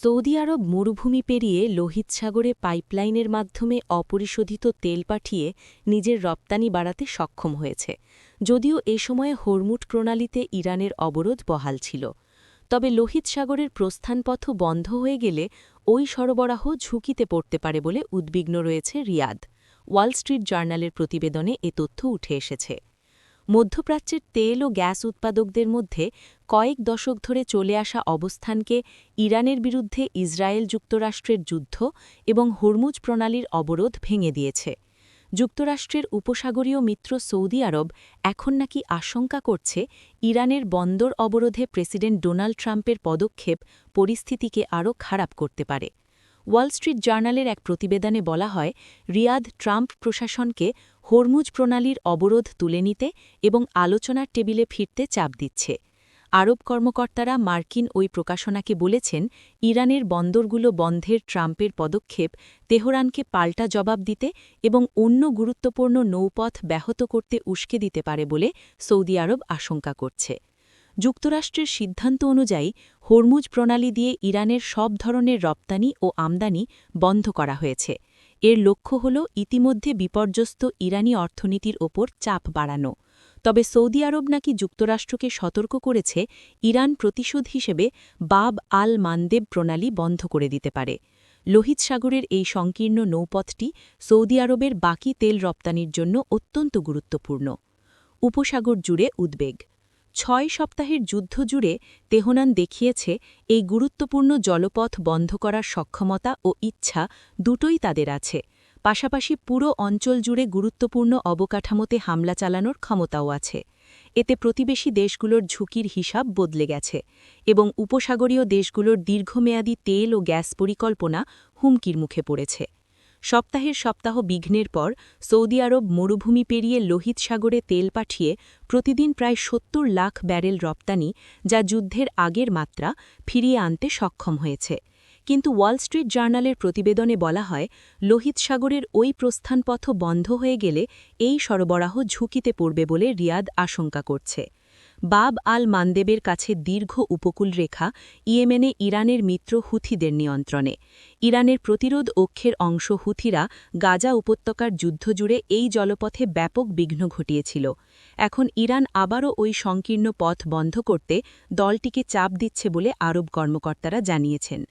Saudi আরব মরুভূমি পেরিয়ে লোহিত সাগরে পাইপলাইনের মাধ্যমে অপরিশোধিত তেল পাঠিয়ে নিজের রপ্তানি বাড়াতে সক্ষম হয়েছে, যদিও এ সময়ে হরমুট প্রণালীতে ইরানের অবরোধ বহাল ছিল। তবে লোহিত সাগরের প্রস্থানপথ বন্ধ হয়ে গেলে ওই সরবরাহ ঝুঁকিতে পড়তে পারে বলে উদ্বিগ্ন রয়েছে রিয়াদ। ওয়াল স্ট্রিট জার্নালের প্রতিবেদনে এ তথ্য উঠে এসেছে। মধ্যপ্রাচ্যের তেল ও গ্যাস উৎপাদকদের মধ্যে কয়েক দশক ধরে চলে আসা অবস্থানকে ইরানের বিরুদ্ধে ইসরায়েল যুক্তরাষ্ট্রের যুদ্ধ এবং হরমুজ প্রণালীর অবরোধ ভেঙে দিয়েছে। যুক্তরাষ্ট্রের উপসাগরীয় মিত্র সৌদি আরব এখন নাকি আশঙ্কা করছে ইরানের বন্দর অবরোধে প্রেসিডেন্ট ডোনাল্ড ট্রাম্পের পদক্ষেপ পরিস্থিতিকে আরও খারাপ করতে পারে। ওয়াল স্ট্রিট জার্নালের এক প্রতিবেদনে বলা হয়, রিয়াদ ট্রাম্প প্রশাসনকে হরমুজ প্রণালীর অবরোধ তুলে নিতে এবং আলোচনার টেবিলে ফিরতে চাপ দিচ্ছে। আরব কর্মকর্তারা মার্কিন ওই প্রকাশনাকে বলেছেন, ইরানের বন্দরগুলো বন্ধের ট্রাম্পের পদক্ষেপ তেহরানকে পাল্টা জবাব দিতে এবং অন্য গুরুত্বপূর্ণ নৌপথ ব্যাহত করতে উস্কে দিতে পারে বলে সৌদি আরব আশঙ্কা করছে। যুক্তরাষ্ট্রের সিদ্ধান্ত অনুযায়ী হরমুজ প্রণালী দিয়ে ইরানের সব ধরনের রপ্তানি ও আমদানি বন্ধ করা হয়েছে। এর লক্ষ্য হল ইতিমধ্যে বিপর্যস্ত ইরানি অর্থনীতির ওপর চাপ বাড়ানো। তবে সৌদি আরব নাকি যুক্তরাষ্ট্রকে সতর্ক করেছে ইরান প্রতিশোধ হিসেবে বাব আল মানদেব প্রণালী বন্ধ করে দিতে পারে। লোহিত সাগরের এই সংকীর্ণ নৌপথটি সৌদি আরবের বাকি তেল রপ্তানির জন্য অত্যন্ত গুরুত্বপূর্ণ। উপসাগর জুড়ে উদ্বেগ। ৬ সপ্তাহের যুদ্ধ জুড়ে তেহরান দেখিয়েছে এই গুরুত্বপূর্ণ জলপথ বন্ধ করার সক্ষমতা ও ইচ্ছা দুটোই তাদের আছে। পাশাপাশি পুরো অঞ্চল জুড়ে গুরুত্বপূর্ণ অবকাঠামোতে হামলা চালানোর ক্ষমতাও আছে। এতে প্রতিবেশী দেশগুলোর ঝুঁকির হিসাব বদলে গেছে এবং উপসাগরীয় দেশগুলোর দীর্ঘমেয়াদী তেল ও গ্যাস পরিকল্পনা হুমকির মুখে পড়েছে। সপ্তাহের সপ্তাহ বিঘ্নের পর সৌদি আরব মরুভূমি পেরিয়ে লোহিত সাগরে তেল পাঠিয়ে প্রতিদিন প্রায় ৭০ লাখ ব্যারেল রপ্তানি, যা যুদ্ধের আগের মাত্রা, ফিরিয়ে আনতে সক্ষম হয়েছে। কিন্তু ওয়াল স্ট্রিট জার্নালের প্রতিবেদনে বলা হয়, লোহিত সাগরের ওই প্রস্থানপথ বন্ধ হয়ে গেলে এই সরবরাহ ঝুঁকিতে পড়বে বলে রিয়াদ আশঙ্কা করছে। বাব আল মানদেবের কাছে দীর্ঘ উপকূল রেখা ইয়েমেনে ইরানের মিত্র হুথিদের নিয়ন্ত্রণে। ইরানের প্রতিরোধ অক্ষের অংশ হুথিরা গাজা উপত্যকার যুদ্ধজুড়ে এই জলপথে ব্যাপক বিঘ্ন ঘটিয়েছিল। এখন ইরান আবারও ওই সংকীর্ণ পথ বন্ধ করতে দলটিকে চাপ দিচ্ছে বলে আরব কর্মকর্তারা জানিয়েছেন।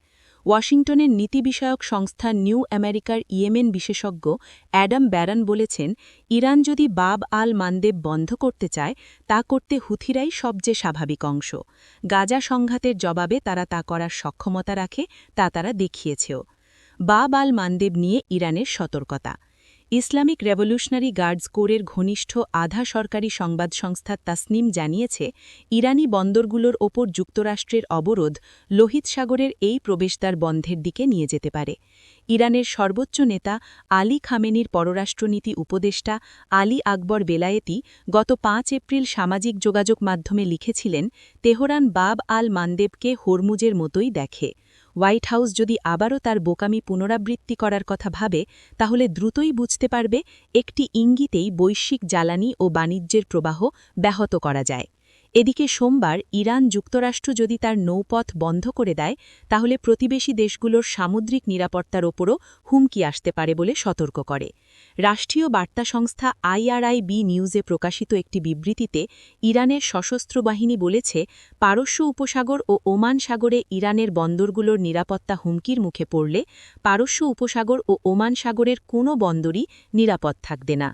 ওয়াশিংটনের নীতি বিষয়ক সংস্থা নিউ আমেরিকার ইয়েমেন বিশেষজ্ঞ অ্যাডাম ব্যারান বলেছেন, ইরান যদি বাব আল মানদেব বন্ধ করতে চায়, তা করতে হুথিরাই সবচেয়ে স্বাভাবিক অংশ। গাজা সংঘাতের জবাবে তারা তা করার সক্ষমতা রাখে, তা তারা দেখিয়েছেও। বাব আল মানদেব নিয়ে ইরানের সতর্কতা। ইসলামিক রেভলিউশনারি গার্ডস কোরের ঘনিষ্ঠ আধা সরকারি সংবাদ সংস্থা তাসনিম জানিয়েছে, ইরানি বন্দরগুলোর ওপর যুক্তরাষ্ট্রের অবরোধ লোহিত সাগরের এই প্রবেশদ্বার বন্ধের দিকে নিয়ে যেতে পারে। ইরানের সর্বোচ্চ নেতা আলী খামেনির পররাষ্ট্রনীতি উপদেষ্টা আলী আকবর বেলায়েতি গত ৫ এপ্রিল সামাজিক যোগাযোগ মাধ্যমে লিখেছিলেন, তেহরান বাব আল মানদেবকে হরমুজের মতোই দেখে। হোয়াইট হাউস যদি আবারও তার বোকামি পুনরাবৃত্তি করার কথা ভাবে, তাহলে দ্রুতই বুঝতে পারবে একটি ইঙ্গিতেই বৈশ্বিক জ্বালানি ও বাণিজ্যের প্রবাহ ব্যাহত করা যায়। এদিকে সোমবার ইরান যুক্তরাষ্ট্র যদি তার নৌপথ বন্ধ করে দেয়, তাহলে প্রতিবেশী দেশগুলোর সামুদ্রিক নিরাপত্তার ওপরও হুমকি আসতে পারে বলে সতর্ক করে। রাষ্ট্রীয় বার্তা সংস্থা IRIB নিউজে প্রকাশিত একটি বিবৃতিতে ইরানের সশস্ত্র বাহিনী বলেছে, পারস্য উপসাগর ও ওমান সাগরে ইরানের বন্দরগুলোর নিরাপত্তা হুমকির মুখে পড়লে পারস্য উপসাগর ও ওমান সাগরের কোনো বন্দরই নিরাপদ থাকবে না।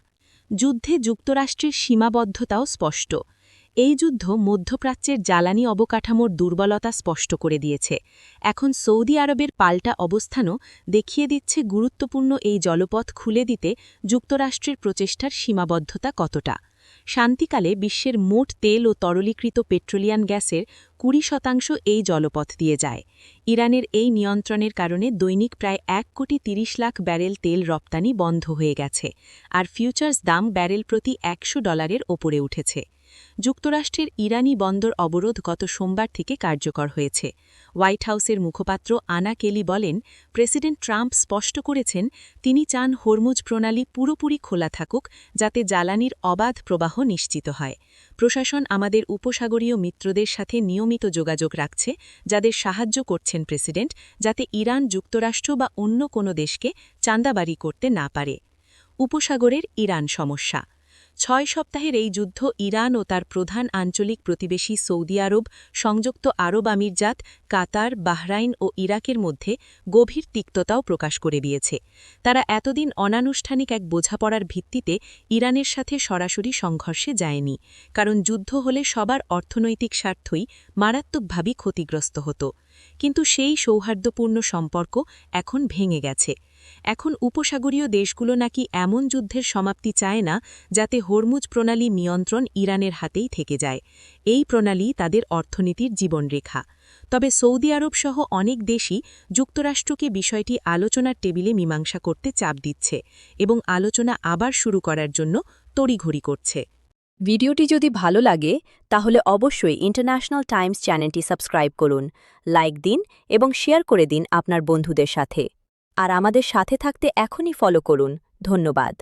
যুদ্ধে যুক্তরাষ্ট্রের সীমাবদ্ধতাও স্পষ্ট। এই যুদ্ধ মধ্যপ্রাচ্যের জ্বালানি অবকাঠামোর দুর্বলতা স্পষ্ট করে দিয়েছে। এখন সৌদি আরবের পাল্টা অবস্থানও দেখিয়ে দিচ্ছে গুরুত্বপূর্ণ এই জলপথ খুলে দিতে যুক্তরাষ্ট্রের প্রচেষ্টার সীমাবদ্ধতা কতটা। শান্তিকালে বিশ্বের মোট তেল ও তরলীকৃত পেট্রোলিয়াম গ্যাসের ২০% এই জলপথ দিয়ে যায়। ইরানের এই নিয়ন্ত্রণের কারণে দৈনিক প্রায় ১,৩০,০০,০০০ ব্যারেল তেল রপ্তানি বন্ধ হয়ে গেছে, আর ফিউচার্স দাম ব্যারেল প্রতি $১০০ ওপরে উঠেছে। যুক্তরাষ্ট্রের ইরানি বন্দর অবরোধ গত সোমবার থেকে কার্যকর হয়েছে। হোয়াইট হাউসের মুখপাত্র আনা কেলি বলেন, প্রেসিডেন্ট ট্রাম্প স্পষ্ট করেছেন তিনি চান হরমুজ প্রণালী পুরোপুরি খোলা থাকুক যাতে জ্বালানির অবাধ প্রবাহ নিশ্চিত হয়। প্রশাসন আমাদের উপসাগরীয় মিত্রদের সাথে নিয়মিত যোগাযোগ রাখছে, যাদের সাহায্য করছেন প্রেসিডেন্ট, যাতে ইরান যুক্তরাষ্ট্র বা অন্য কোনো দেশকে চাঁদাবাড়ি করতে না পারে। উপসাগরের ইরান সমস্যা। ৬ সপ্তাহের এই যুদ্ধ ইরান ও তার প্রধান আঞ্চলিক প্রতিবেশী সৌদি আরব, সংযুক্ত আরব আমিরজাত, কাতার, বাহরাইন ও ইরাকের মধ্যে গভীর তিক্ততাও প্রকাশ করে দিয়েছে। তারা এতদিন অনানুষ্ঠানিক এক বোঝাপড়ার ভিত্তিতে ইরানের সাথে সরাসরি সংঘর্ষে যায়নি, কারণ যুদ্ধ হলে সবার অর্থনৈতিক স্বার্থই মারাত্মকভাবে ক্ষতিগ্রস্ত হতো। কিন্তু সেই সৌহার্দ্যপূর্ণ সম্পর্ক এখন ভেঙে গেছে। এখন উপসাগরীয় দেশগুলো নাকি এমন যুদ্ধের সমাপ্তি চায় না যাতে হরমুজ প্রণালী নিয়ন্ত্রণ ইরানের হাতেই থেকে যায়। এই প্রণালী তাদের অর্থনীতির জীবনরেখা। তবে সৌদি আরব সহ অনেক দেশই যুক্তরাষ্ট্রকে বিষয়টি আলোচনার টেবিলে মীমাংসা করতে চাপ দিচ্ছে এবং আলোচনা আবার শুরু করার জন্য তড়িঘড়ি করছে। ভিডিওটি যদি ভালো লাগে তাহলে অবশ্যই ইন্টারন্যাশনাল টাইমস চ্যানেলটি সাবস্ক্রাইব করুন, লাইক দিন এবং শেয়ার করে দিন আপনার বন্ধুদের সাথে। আর আমাদের সাথে থাকতে এখনই ফলো করুন। ধন্যবাদ।